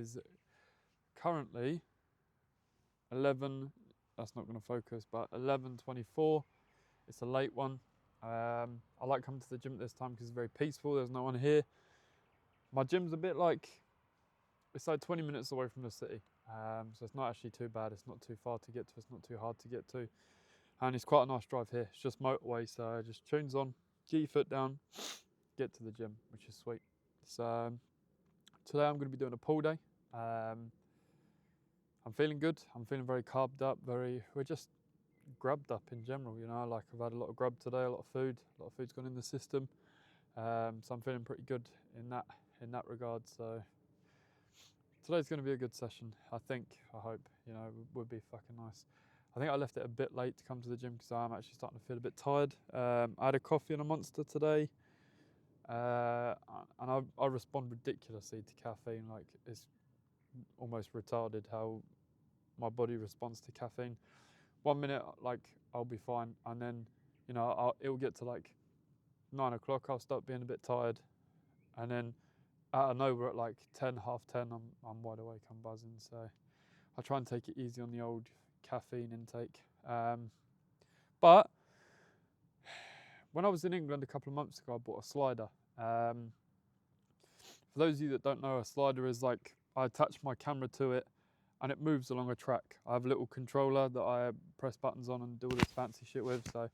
is currently 11, that's not going to focus, but 11:24. It's a late one. I like coming to the gym at this time because it's very peaceful. There's no one here. My gym's a bit like, it's like 20 minutes away from the city. So it's not actually too bad. It's not too far to get to. It's not too hard to get to. And it's quite a nice drive here. It's just motorway, so just tunes on, get your foot down, get to the gym, which is sweet. So today I'm going to be doing a pull day. I'm feeling good. I'm feeling very carved up. We're just grubbed up in general, you know. Like I've had a lot of grub today, a lot of food's gone in the system. So I'm feeling pretty good in that regard. So today's going to be a good session. I hope, you know, it would be fucking nice. I think I left it a bit late to come to the gym because I'm actually starting to feel a bit tired. I had a coffee and a Monster today. And I respond ridiculously to caffeine. Like, it's almost retarded how my body responds to caffeine. 1 minute, like, I'll be fine, and then, you know, it'll get to like 9 o'clock, I'll start being a bit tired, and then out of nowhere at like 10, half 10, I'm wide awake, I'm buzzing. So I try and take it easy on the old caffeine intake. But when I was in England a couple of months ago, I bought a slider. For those of you that don't know, a slider is like, I attach my camera to it and it moves along a track. I have a little controller that I press buttons on and do all this fancy shit with. So it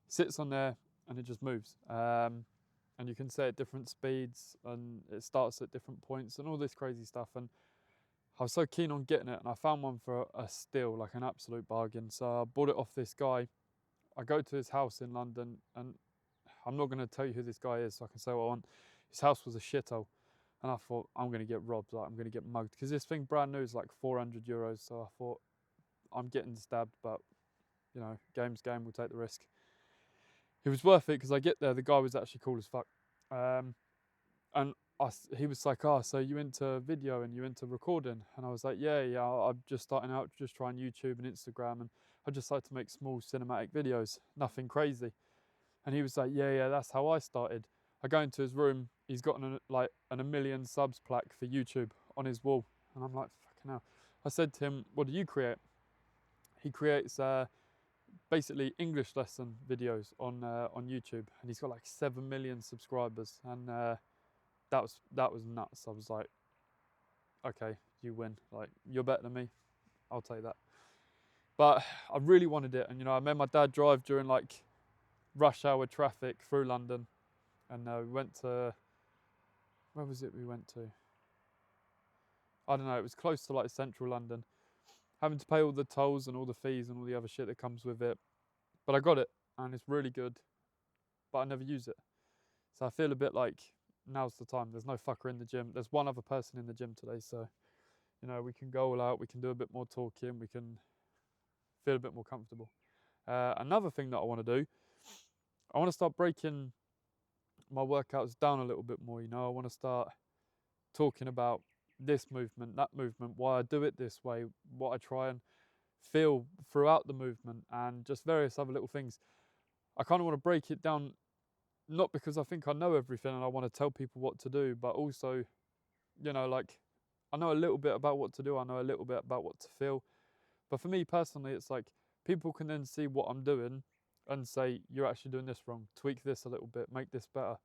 sits on there and it just moves. And you can set at different speeds and it starts at different points and all this crazy stuff. And I was so keen on getting it, and I found one for a steal, like an absolute bargain. So I bought it off this guy. I go to his house in London, and I'm not going to tell you who this guy is so I can say what I want. His house was a shithole. And I thought, I'm going to get robbed, like I'm going to get mugged. Because this thing brand new is like 400 euros. So I thought, I'm getting stabbed, but, you know, game's game, we'll take the risk. It was worth it because I get there, the guy was actually cool as fuck. And he was like, oh, so you into video and you into recording? And I was like, yeah, I'm just starting out, just trying YouTube and Instagram. And I just like to make small cinematic videos, nothing crazy. And he was like, yeah, that's how I started. I go into his room, he's got an 1 million subs plaque for YouTube on his wall. And I'm like, fucking hell. I said to him, what do you create? He creates basically English lesson videos on YouTube. And he's got like 7 million subscribers. And that was nuts. I was like, okay, you win. Like, you're better than me. I'll take that. But I really wanted it. And, you know, I made my dad drive during like rush hour traffic through London. And we went to, where was it we went to? I don't know, it was close to like central London. Having to pay all the tolls and all the fees and all the other shit that comes with it. But I got it, and it's really good, but I never use it. So I feel a bit like, now's the time. There's no fucker in the gym. There's one other person in the gym today, so, you know, we can go all out, we can do a bit more talking, we can feel a bit more comfortable. Another thing that I want to do, I want to start breaking my workouts down a little bit more, you know. I want to start talking about this movement, that movement, why I do it this way, what I try and feel throughout the movement, and just various other little things. I kind of want to break it down, not because I think I know everything and I want to tell people what to do, but also, you know, like, I know a little bit about what to do, I know a little bit about what to feel. But for me personally, it's like, people can then see what I'm doing and say, you're actually doing this wrong, tweak this a little bit, make this better.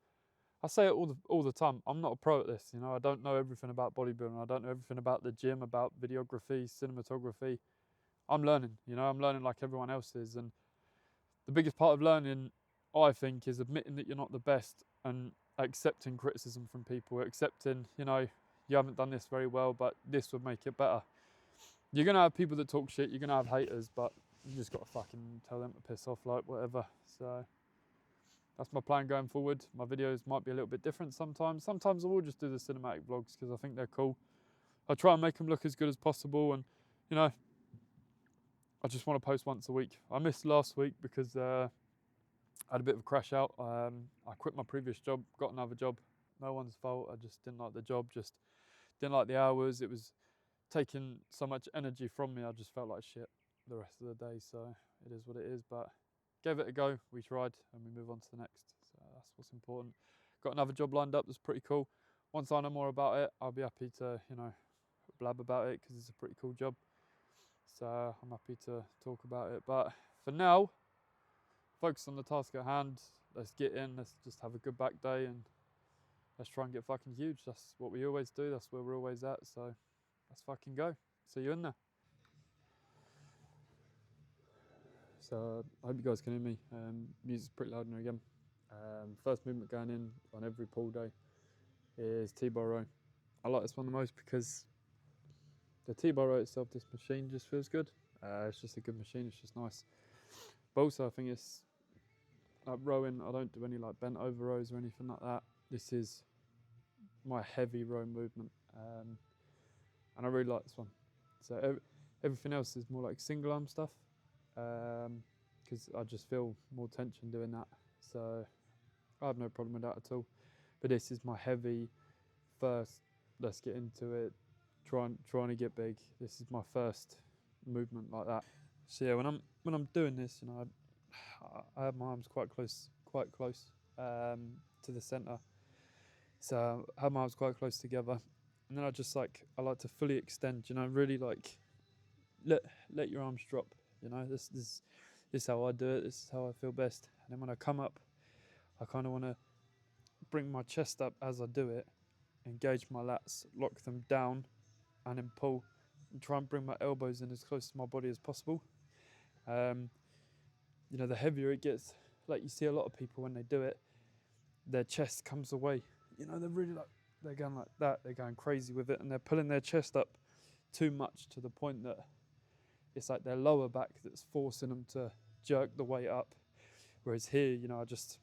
I say it all the time, I'm not a pro at this, you know, I don't know everything about bodybuilding, I don't know everything about the gym, about videography, cinematography. I'm learning, you know, I'm learning like everyone else is. And the biggest part of learning, I think, is admitting that you're not the best and accepting criticism from people, accepting, you know, you haven't done this very well, but this would make it better. You're going to have people that talk shit, you're going to have haters, but you just got to fucking tell them to piss off, like, whatever. So that's my plan going forward. My videos might be a little bit different sometimes. Sometimes I will just do the cinematic vlogs because I think they're cool. I try and make them look as good as possible, and, you know, I just want to post once a week. I missed last week because I had a bit of a crash out. I quit my previous job, got another job. No one's fault. I just didn't like the job, just didn't like the hours. It was taking so much energy from me. I just felt like shit the rest of the day. So it is what it is. But gave it a go. We tried, and we move on to the next. So that's what's important. Got another job lined up that's pretty cool. Once I know more about it, I'll be happy to, you know, blab about it because it's a pretty cool job. So I'm happy to talk about it. But for now, focus on the task at hand. Let's get in. Let's just have a good back day and let's try and get fucking huge. That's what we always do. That's where we're always at. So let's fucking go. See you in there. So I hope you guys can hear me. Music's pretty loud in here again. First movement going in on every pull day is T-bar row. I like this one the most because the T-bar row itself, this machine just feels good. It's just a good machine. It's just nice. But also I think it's like rowing. I don't do any like bent over rows or anything like that. This is my heavy row movement, and I really like this one. So everything else is more like single arm stuff, because I just feel more tension doing that. So I have no problem with that at all. But this is my heavy first. Let's get into it. Trying to get big. This is my first movement like that. So yeah, when I'm doing this, you know, I have my arms quite close to the center. So I have my arms quite close together, and then I like to fully extend. You know, really like let your arms drop. You know, this is how I do it. This is how I feel best. And then when I come up, I kind of want to bring my chest up as I do it, engage my lats, lock them down, and then pull, and try and bring my elbows in as close to my body as possible. You know, the heavier it gets, like you see a lot of people when they do it, their chest comes away. You know, they're going like that. They're going crazy with it, and they're pulling their chest up too much to the point that it's like their lower back that's forcing them to jerk the weight up. Whereas here, you know, I just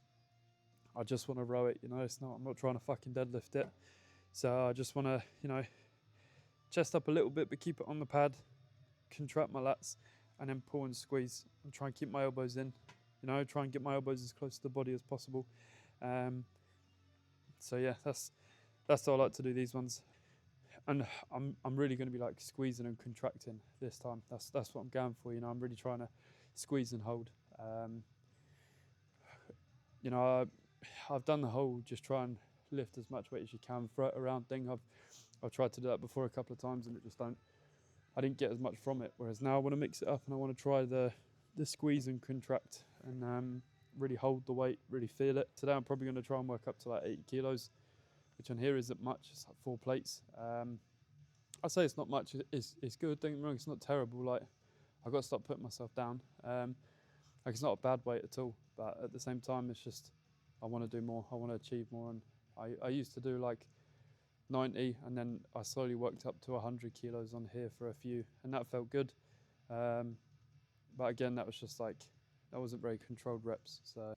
want to row it. You know, I'm not trying to fucking deadlift it. So I just want to, you know, chest up a little bit, but keep it on the pad, contract my lats, and then pull and squeeze, and try and keep my elbows in. You know, try and get my elbows as close to the body as possible. So yeah, that's how I like to do these ones. And I'm really going to be like squeezing and contracting this time. That's what I'm going for. You know, I'm really trying to squeeze and hold. You know, I've done the whole just try and lift as much weight as you can, throw it around thing. I've tried to do that before a couple of times, and I didn't get as much from it. Whereas now I want to mix it up, and I want to try the squeeze and contract, and really hold the weight, really feel it. Today I'm probably going to try and work up to like 80 kilos, which on here isn't much. It's like 4 plates. I say it's not much. It's good. Don't get me wrong. It's not terrible. Like, I've got to stop putting myself down. Like, it's not a bad weight at all. But at the same time, it's just I want to do more. I want to achieve more. And I used to do like 90, and then I slowly worked up to 100 kilos on here for a few, and that felt good. But again, that was just like, that wasn't very controlled reps. So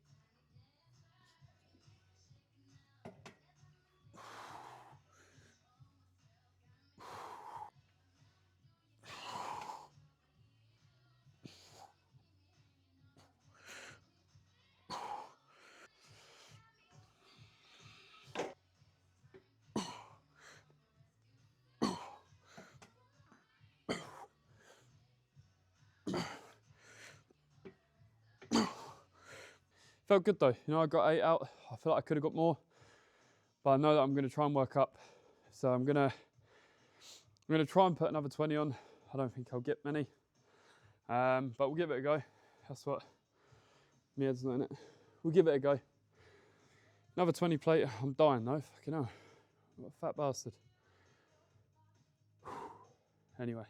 felt good though. You know, I got 8 out. I feel like I could have got more, but I know that I'm going to try and work up. So I'm gonna try and put another 20 on. I don't think I'll get many, but we'll give it a go. That's what my head's not in it. We'll give it a go. Another 20 plate. I'm dying though. Fucking hell. What a fat bastard. Anyway,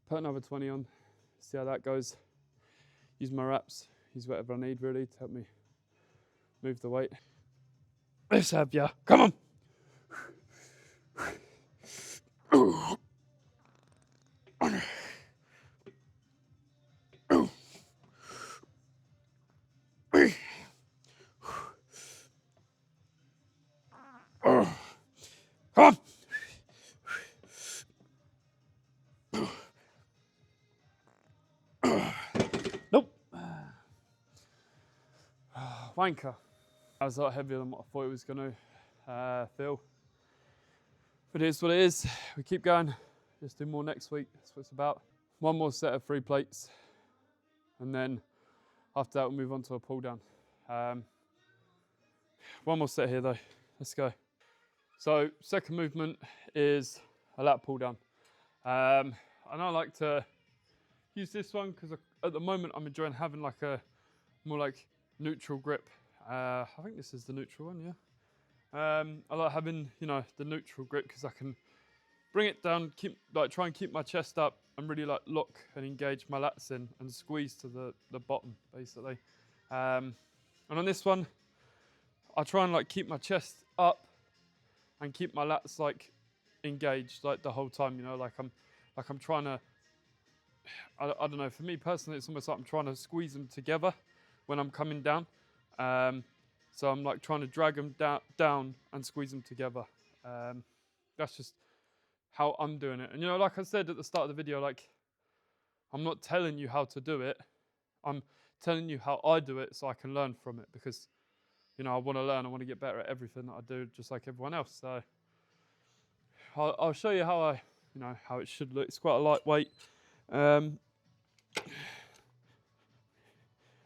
put another 20 on. See how that goes. Use my wraps. Use whatever I need really to help me move the weight. Let's have ya. Come on. Come on. Nope. Wanker. That was a lot heavier than what I thought it was going to feel. But it is what it is. We keep going. Just do more next week. That's what it's about. One more set of 3 plates. And then after that, we'll move on to a pull down. One more set here though. Let's go. So second movement is a lat pull down. And I like to use this one because at the moment I'm enjoying having like a more like neutral grip. I think this is the neutral one, yeah. I like having, you know, the neutral grip because I can bring it down, try and keep my chest up and really like lock and engage my lats in and squeeze to the bottom basically. And on this one, I try and like keep my chest up and keep my lats like engaged like the whole time, you know, like I'm trying to, I don't know, for me personally, it's almost like I'm trying to squeeze them together when I'm coming down. So I'm like trying to drag them down and squeeze them together. That's just how I'm doing it. And you know, like I said at the start of the video, like I'm not telling you how to do it. I'm telling you how I do it so I can learn from it because, you know, I want to learn. I want to get better at everything that I do, just like everyone else. So I'll show you how how it should look. It's quite a lightweight. And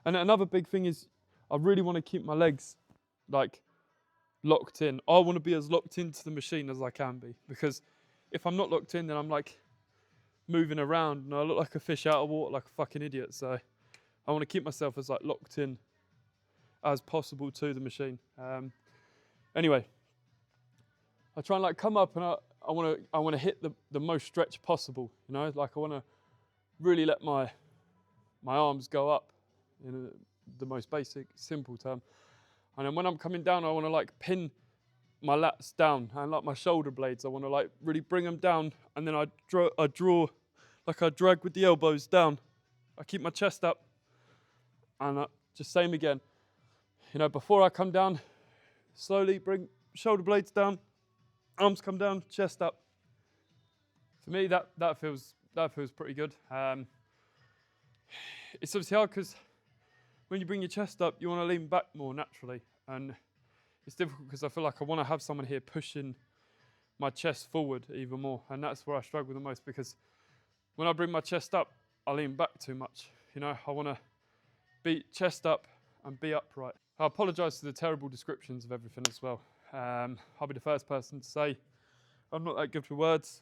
another big thing is I really want to keep my legs like locked in. I want to be as locked into the machine as I can be, because if I'm not locked in, then I'm like moving around and I look like a fish out of water, like a fucking idiot. So I want to keep myself as like locked in as possible to the machine. Anyway, I try and like come up and I want to hit the most stretch possible. You know, like I want to really let my arms go up in the most basic, simple term. And then when I'm coming down, I want to like pin my lats down and like my shoulder blades. I want to like really bring them down, and then I draw, like I drag with the elbows down. I keep my chest up, and just same again. You know, before I come down, slowly bring shoulder blades down, arms come down, chest up. For me, that feels pretty good. It's obviously hard because when you bring your chest up, you want to lean back more naturally, and it's difficult because I feel like I want to have someone here pushing my chest forward even more, and that's where I struggle the most, because when I bring my chest up, I lean back too much. You know, I want to be chest up and be upright. I apologise for the terrible descriptions of everything as well. I'll be the first person to say I'm not that good with words.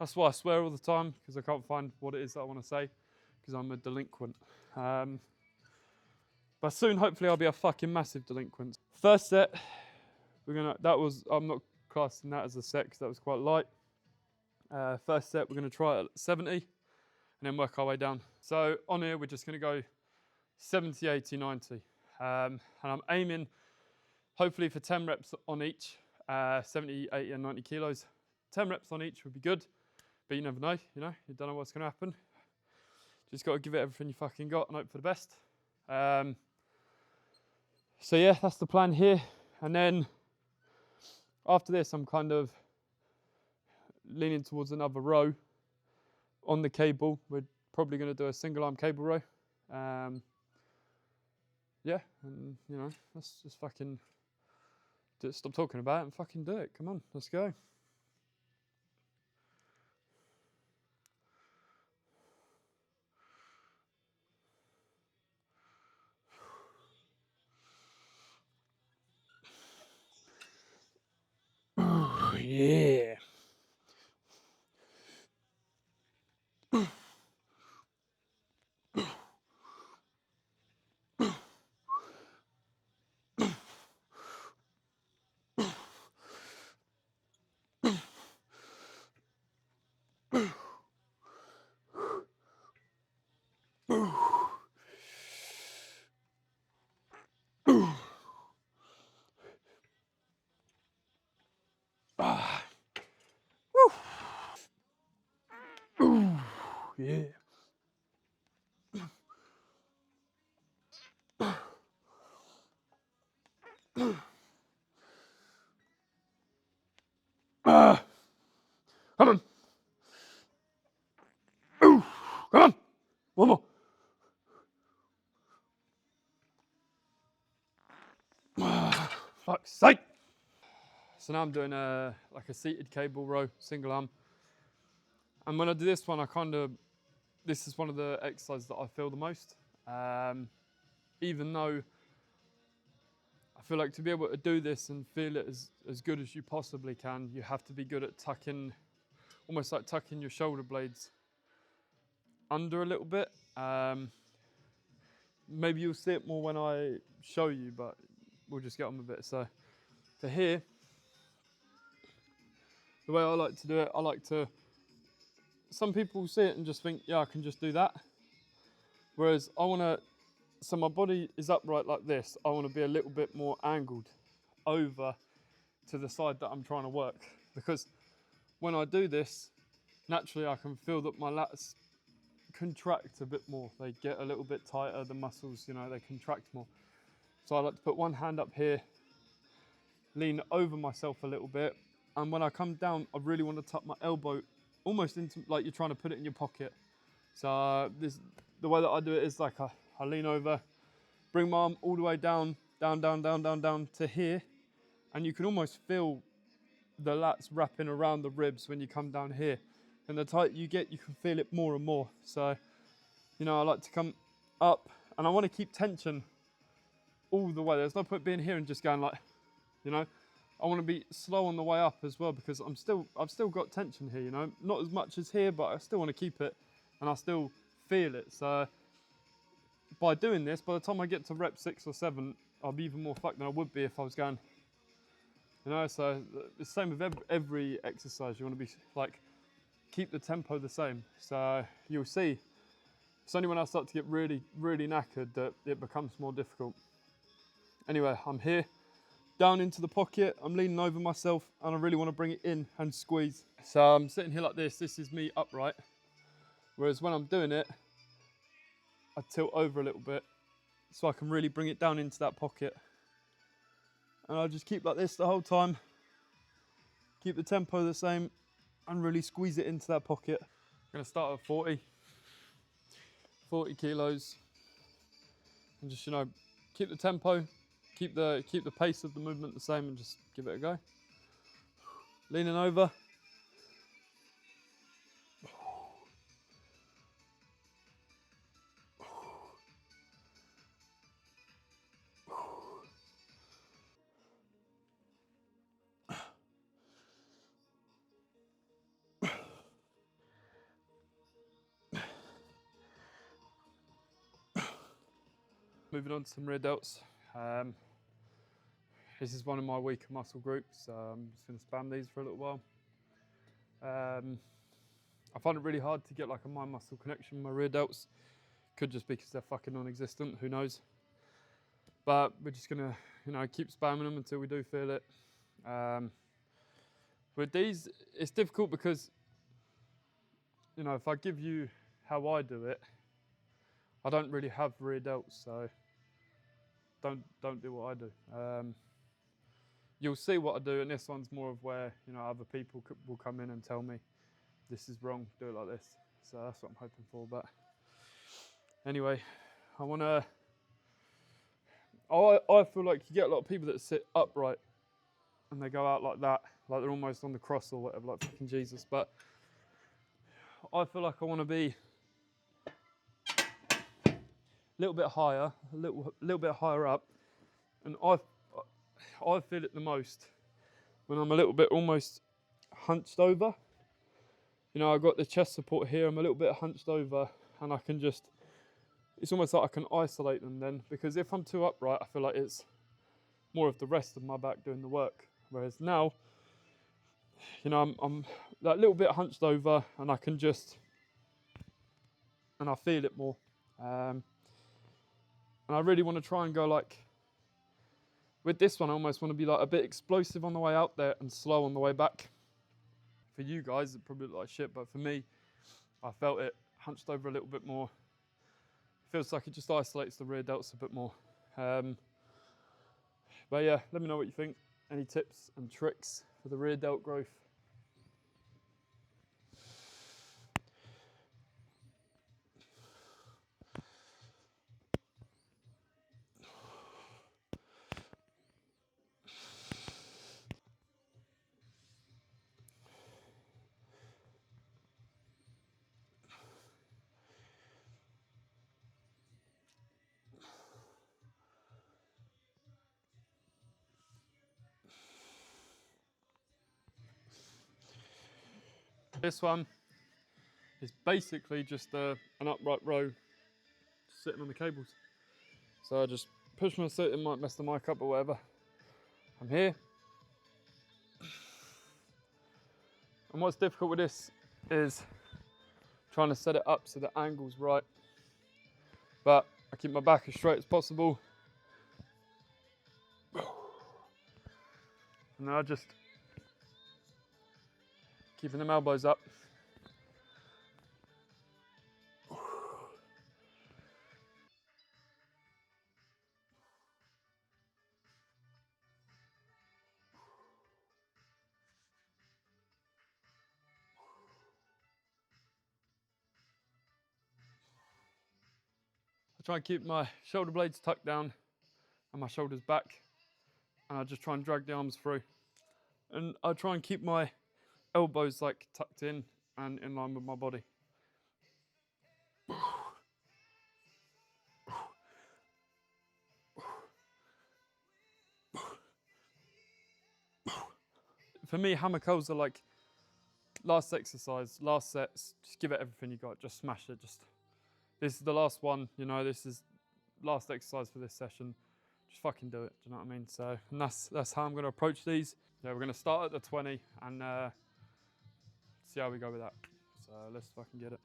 That's why I swear all the time, because I can't find what it is that I want to say, because I'm a delinquent. But soon, hopefully, I'll be a fucking massive delinquent. First set, I'm not classing that as a set because that was quite light. First set, we're going to try it at 70 and then work our way down. So on here, we're just going to go 70, 80, 90. And I'm aiming, hopefully, for 10 reps on each, 70, 80, and 90 kilos. 10 reps on each would be good, but you never know, you don't know what's going to happen. Just got to give it everything you fucking got and hope for the best. So yeah, that's the plan here. And then after this, I'm kind of leaning towards another row on the cable. We're probably going to do a single arm cable row. Yeah, and you know, let's just fucking stop talking about it and fucking do it. Come on, let's go. Oh, yeah. Yeah. Come on. Come on. One more. Fuck's sake. So now I'm doing like a seated cable row, single arm. And when I do this one, this is one of the exercises that I feel the most. Even though I feel like to be able to do this and feel it as good as you possibly can, you have to be good at tucking almost like tucking your shoulder blades under a little bit. Maybe you'll see it more when I show you, but we'll just get on with it. So for here, the way I like to do it, I like to, some people see it and just think, yeah, I can just do that. Whereas I want to, so my body is upright like this, I want to be a little bit more angled over to the side that I'm trying to work. Because when I do this, naturally I can feel that my lats contract a bit more. They get a little bit tighter, the muscles, you know, they contract more. So I like to put one hand up here, lean over myself a little bit, and when I come down, I really want to tuck my elbow almost into, like you're trying to put it in your pocket. So the way that I do it is like I lean over, bring my arm all the way down to here, and you can almost feel the lats wrapping around the ribs when you come down here. And the tighter you get, you can feel it more and more. So, you know, I like to come up, and I want to keep tension all the way. There's no point being here and just going like, you know, I want to be slow on the way up as well, because I've still got tension here, you know, not as much as here, but I still want to keep it, and I still feel it. So by doing this, by the time I get to rep 6 or 7, I'll be even more fucked than I would be if I was going, you know. So the same with every exercise. You want to be like, keep the tempo the same. So you'll see, it's only when I start to get really, really knackered that it becomes more difficult. Anyway, I'm here, down into the pocket, I'm leaning over myself, and I really want to bring it in and squeeze. So I'm sitting here like this is me upright. Whereas when I'm doing it, I tilt over a little bit so I can really bring it down into that pocket. And I'll just keep like this the whole time, keep the tempo the same, and really squeeze it into that pocket. I'm gonna start at 40 kilos, and just, you know, keep the tempo, keep the pace of the movement the same, and just give it a go. Leaning over. Moving on to some rear delts. This is one of my weaker muscle groups, so I'm just going to spam these for a little while. I find it really hard to get like a mind muscle connection with my rear delts. Could just be because they're fucking non-existent, who knows. But we're just going to, you know, keep spamming them until we do feel it. With these, it's difficult because, you know, if I give you how I do it, I don't really have rear delts, so don't do what I do. You'll see what I do, and this one's more of where, you know, other people will come in and tell me this is wrong, do it like this. So that's what I'm hoping for. But anyway, I feel like you get a lot of people that sit upright and they go out like that, like they're almost on the cross or whatever, like fucking Jesus. But I feel like I want to be a little bit higher, a little bit higher up, and I feel it the most when I'm a little bit almost hunched over. You know, I've got the chest support here, I'm a little bit hunched over, and I can just, it's almost like I can isolate them then, because if I'm too upright, I feel like it's more of the rest of my back doing the work. Whereas now, you know, I'm that little bit hunched over, and I can just, and I feel it more. And I really want to try and go like, with this one, I almost want to be like a bit explosive on the way out there and slow on the way back. For you guys, it probably look like shit, but for me, I felt it hunched over a little bit more. Feels like it just isolates the rear delts a bit more. But yeah, let me know what you think. Any tips and tricks for the rear delt growth? This one is basically just an upright row sitting on the cables. So I just push my seat, it might mess the mic up or whatever. I'm here. And what's difficult with this is trying to set it up so the angle's right. But I keep my back as straight as possible. And then I just keeping them elbows up. I try and keep my shoulder blades tucked down and my shoulders back. And I just try and drag the arms through. And I try and keep my elbows like tucked in and in line with my body. For me, hammer curls are like last exercise, last sets. Just give it everything you got. Just smash it. This is the last one. You know, this is last exercise for this session. Just fucking do it. Do you know what I mean? So, and that's how I'm going to approach these. Yeah, we're going to start at the 20 and see how we go with that. So let's fucking get it.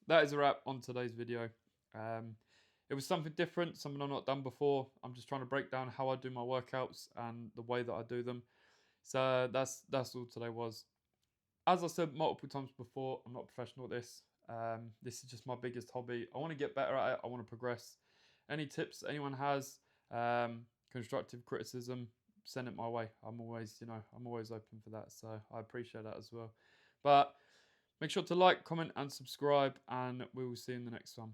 That is a wrap on today's video. It was something different, something I've not done before. I'm just trying to break down how I do my workouts and the way that I do them. So that's all today was. As I said multiple times before, I'm not a professional at this. This is just my biggest hobby. I want to get better at it. I want to progress. Any tips anyone has, constructive criticism, send it my way. I'm always open for that. So I appreciate that as well. But make sure to like, comment, and subscribe, and we will see you in the next one.